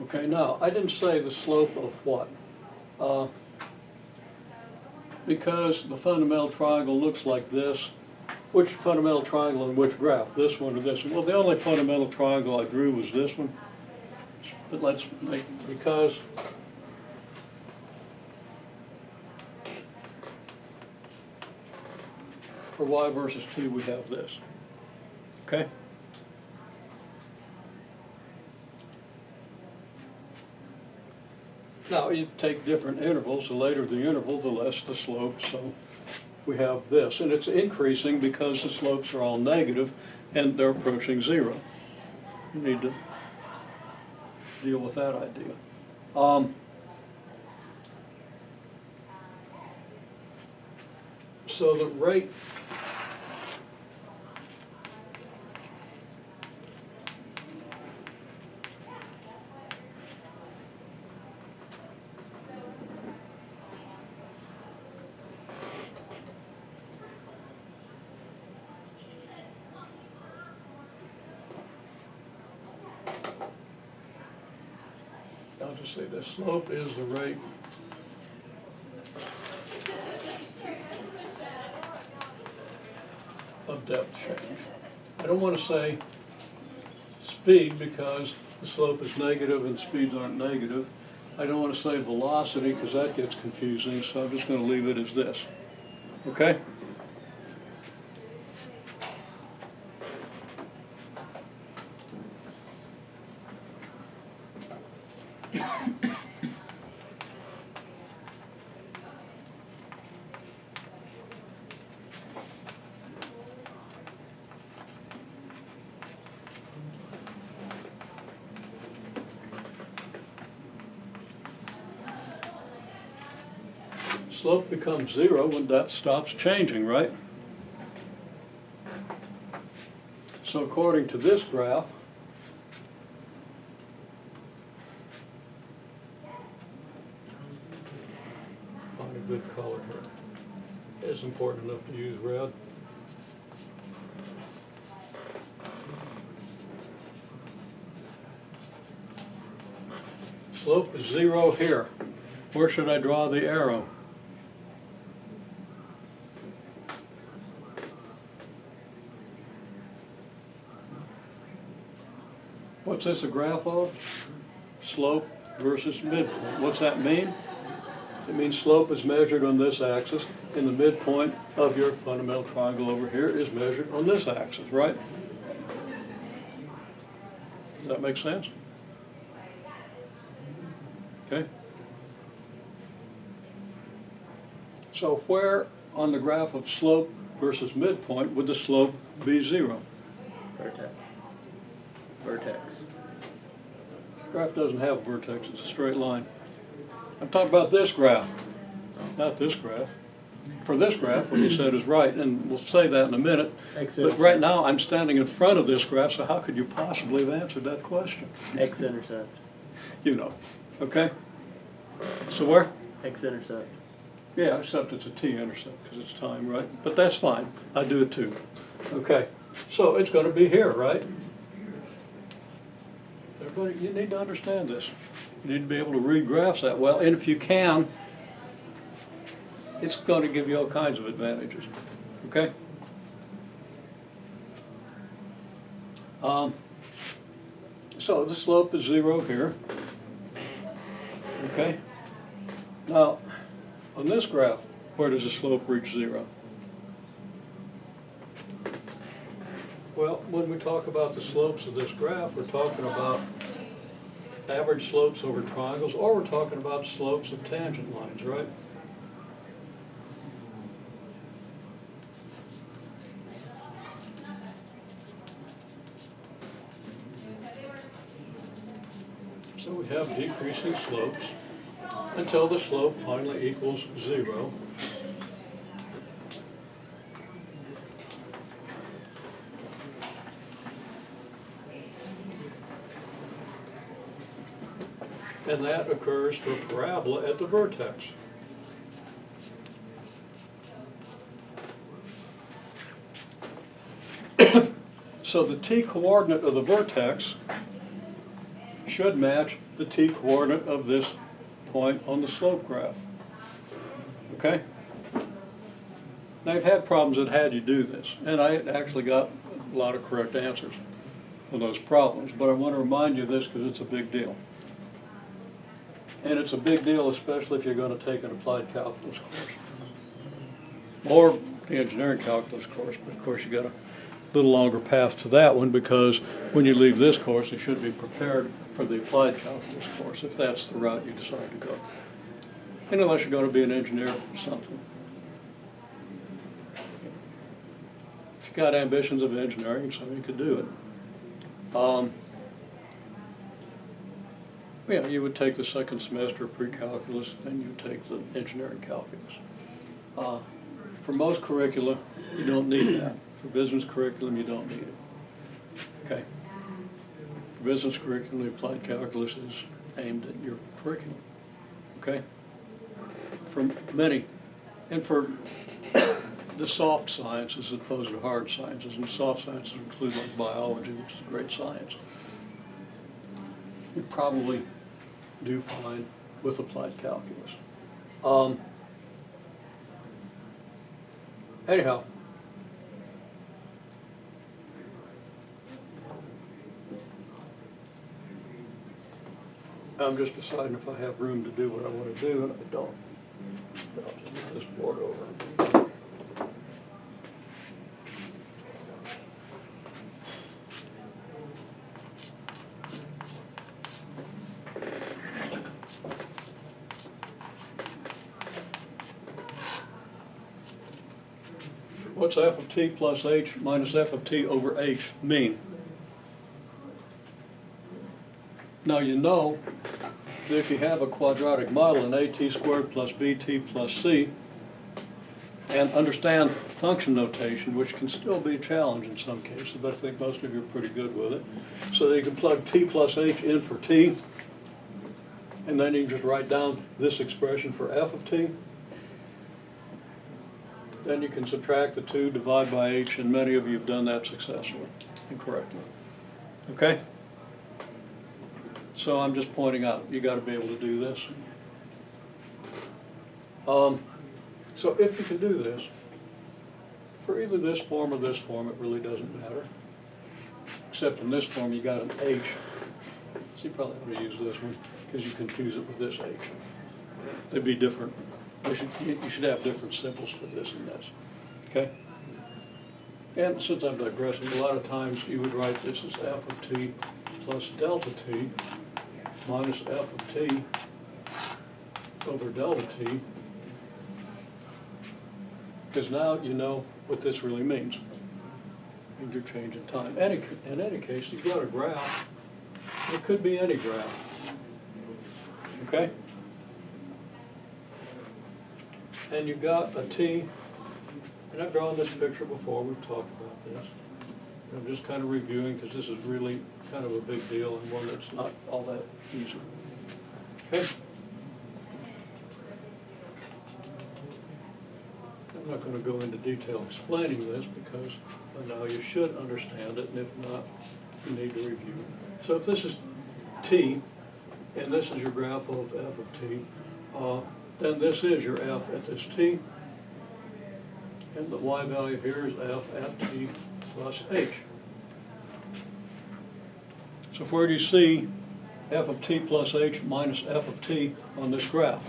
Okay, now, I didn't say the slope of what? Because the fundamental triangle looks like this. Which fundamental triangle in which graph? This one or this one? Well, the only fundamental triangle I drew was this one. But let's make, because for y versus t we have this. Okay? Now you take different intervals, the later the interval, the less the slope, so we have this. And it's increasing because the slopes are all negative and they're approaching zero. You need to deal with that idea. So the rate I'll just say the slope is the rate of depth change. I don't want to say speed because the slope is negative and speeds aren't negative. I don't want to say velocity because that gets confusing, so I'm just going to leave it as this. Okay? Slope becomes zero when depth stops changing, right? So according to this graph, find a good color here. It's important enough to use red. Slope is zero here. Where should I draw the arrow? What's this a graph of? Slope versus midpoint. What's that mean? It means slope is measured on this axis and the midpoint of your fundamental triangle over here is measured on this axis, right? Does that make sense? Okay. So where on the graph of slope versus midpoint would the slope be zero? Vertex. Vertex. This graph doesn't have a vertex, it's a straight line. I'm talking about this graph, not this graph. For this graph, what you said is right, and we'll say that in a minute. But right now, I'm standing in front of this graph, so how could you possibly have answered that question? X-intercept. You know, okay? So where? X-intercept. Yeah, except it's a t-intercept because it's time, right? But that's fine, I do it too. Okay, so it's going to be here, right? Everybody, you need to understand this. You need to be able to read graphs that well, and if you can, it's going to give you all kinds of advantages, okay? So the slope is zero here, okay? Now, on this graph, where does the slope reach zero? Well, when we talk about the slopes of this graph, we're talking about average slopes over triangles, or we're talking about slopes of tangent lines, right? So we have decreasing slopes until the slope finally equals zero. And that occurs for a parabola at the vertex. So the t-coordinate of the vertex should match the t-coordinate of this point on the slope graph. Okay? Now, I've had problems that had you do this, and I actually got a lot of correct answers on those problems, but I want to remind you of this because it's a big deal. And it's a big deal especially if you're going to take an applied calculus course or the engineering calculus course, but of course you got a little longer path to that one because when you leave this course you should be prepared for the applied calculus course if that's the route you decide to go. And unless you're going to be an engineer or something. If you've got ambitions of engineering, so you could do it. Yeah, you would take the second semester of pre-calculus, then you would take the engineering calculus. For most curricula, you don't need that. For business curriculum, you don't need it. Okay. For business curriculum, the applied calculus is aimed at your curriculum. Okay. For many, and for the soft sciences as opposed to hard sciences, and soft sciences include like biology, which is great science, you probably do fine with applied calculus. Anyhow, I'm just deciding if I have room to do what I want to do, and I don't. I'll just move this board over. What's f of t plus h minus f of t over h mean? Now you know that if you have a quadratic model in at squared plus bt plus c, and understand function notation, which can still be a challenge in some cases, but I think most of you are pretty good with it, so that you can plug t plus h in for t, and then you can just write down this expression for f of t. Then you can subtract the 2, divide by h, and many of you have done that successfully and correctly. Okay? So I'm just pointing out, you got to be able to do this. So if you can do this, for either this form or this form, it really doesn't matter. Except in this form, you got an h. So you probably ought to use this one, because you confuse it with this h. They'd be different. You should have different symbols for this and this. Okay? And since I'm digressing, a lot of times you would write this as f of t plus delta t minus f of t over delta t, because now you know what this really means. And you're changing time. In any case, you've got a graph. It could be any graph. Okay? And you've got a t, and I've drawn this picture before, we've talked about this. I'm just kind of reviewing because this is really kind of a big deal and one that's not all that easy. Okay? I'm not going to go into detail explaining this because by now you should understand it, and if not, you need to review. So if this is t, and this is your graph of f of t, then this is your f at this t, and the y value here is f at t plus h. So where do you see f of t plus h minus f of t on this graph?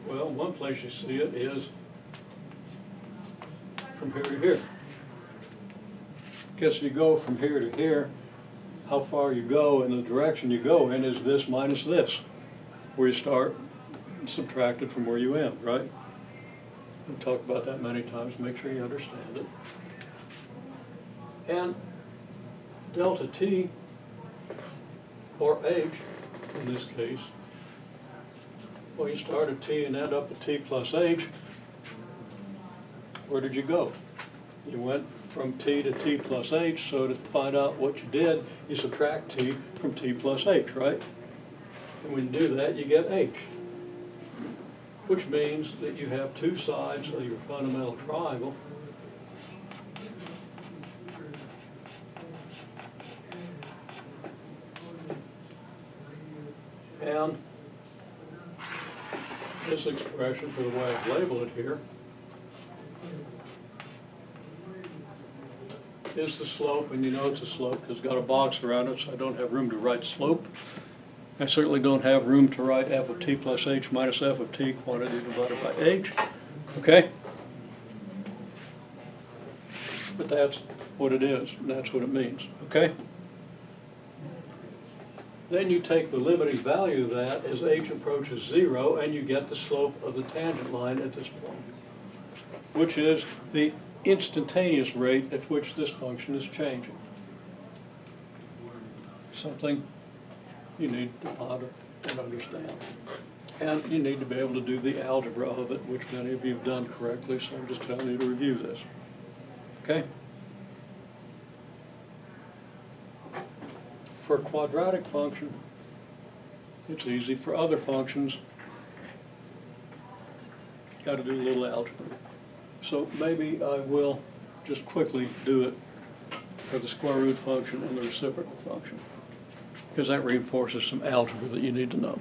Well, one place you see it is from here to here. Guess if you go from here to here, how far you go and the direction you go in is this minus this, where you start subtracted from where you end, right? We've talked about that many times, make sure you understand it. And delta t, or h in this case, well, you start at t and end up at t plus h. Where did you go? You went from t to t plus h, so to find out what you did, you subtract t from t plus h, right? And when you do that, you get h, which means that you have two sides of your fundamental triangle down this expression for the way I've labeled it here is the slope, and you know it's a slope because it's got a box around it, so I don't have room to write slope. I certainly don't have room to write f of t plus h minus f of t quantity divided by h, okay? But that's what it is, and that's what it means, okay? Then you take the limiting value of that as h approaches 0, and you get the slope of the tangent line at this point, which is the instantaneous rate at which this function is changing. Something you need to ponder and understand. And you need to be able to do the algebra of it, which many of you have done correctly, so I'm just telling you to review this. Okay? For a quadratic function, it's easy. For other functions, got to do a little algebra. So maybe I will just quickly do it for the square root function and the reciprocal function, because that reinforces some algebra that you need to know.